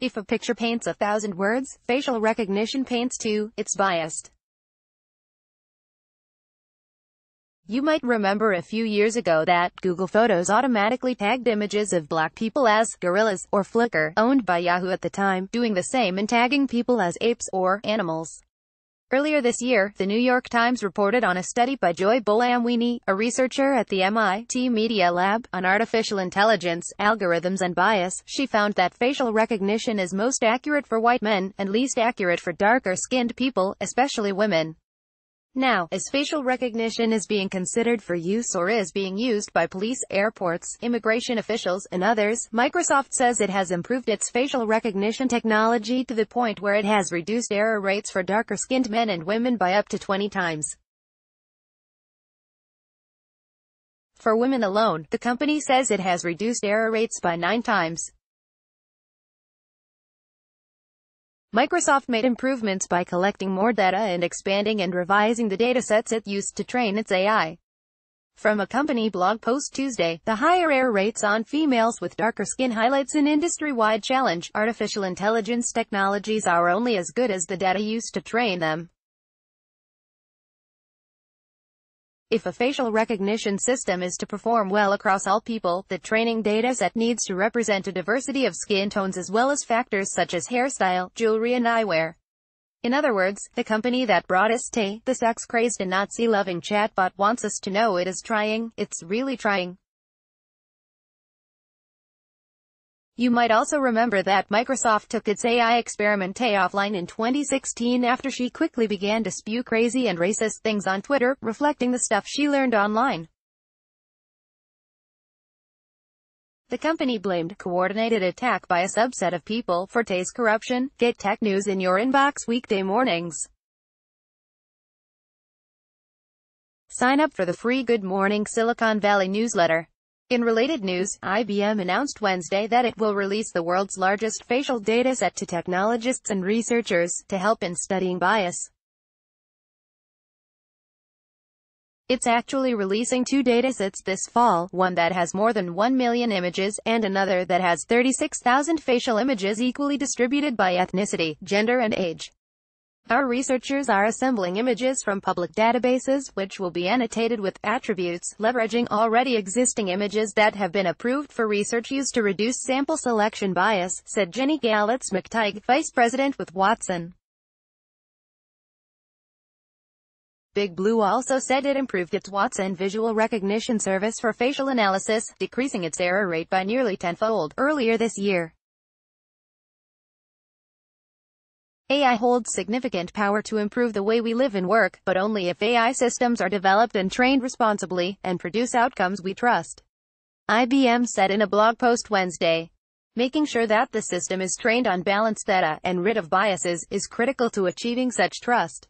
If a picture paints 1,000 words, facial recognition paints 2, it's biased. You might remember a few years ago that Google Photos automatically tagged images of black people as gorillas, or Flickr, owned by Yahoo at the time, doing the same and tagging people as apes or animals. Earlier this year, The New York Times reported on a study by Joy Bolamwini, a researcher at the MIT Media Lab, on artificial intelligence, algorithms and bias. She found that facial recognition is most accurate for white men, and least accurate for darker-skinned people, especially women. Now, as facial recognition is being considered for use or is being used by police, airports, immigration officials, and others, Microsoft says it has improved its facial recognition technology to the point where it has reduced error rates for darker-skinned men and women by up to 20 times. For women alone, the company says it has reduced error rates by 9 times. Microsoft made improvements by collecting more data and expanding and revising the datasets it used to train its AI. From a company blog post Tuesday, the higher error rates on females with darker skin highlights an industry-wide challenge. Artificial intelligence technologies are only as good as the data used to train them. If a facial recognition system is to perform well across all people, the training dataset needs to represent a diversity of skin tones as well as factors such as hairstyle, jewelry and eyewear. In other words, the company that brought us Tay, the sex-crazed and Nazi-loving chatbot, wants us to know it is trying. It's really trying. You might also remember that Microsoft took its AI experiment Tay offline in 2016 after she quickly began to spew crazy and racist things on Twitter, reflecting the stuff she learned online. The company blamed coordinated attack by a subset of people for Tay's corruption. Get tech news in your inbox weekday mornings. Sign up for the free Good Morning Silicon Valley newsletter. In related news, IBM announced Wednesday that it will release the world's largest facial dataset to technologists and researchers, to help in studying bias. It's actually releasing 2 datasets this fall, one that has more than 1 million images, and another that has 36,000 facial images equally distributed by ethnicity, gender and age. Our researchers are assembling images from public databases, which will be annotated with attributes, leveraging already existing images that have been approved for research use to reduce sample selection bias, said Jenny Galitz-McTighe, vice president with Watson. Big Blue also said it improved its Watson visual recognition service for facial analysis, decreasing its error rate by nearly tenfold, earlier this year. AI holds significant power to improve the way we live and work, but only if AI systems are developed and trained responsibly, and produce outcomes we trust. IBM said in a blog post Wednesday. Making sure that the system is trained on balanced data, and rid of biases, is critical to achieving such trust.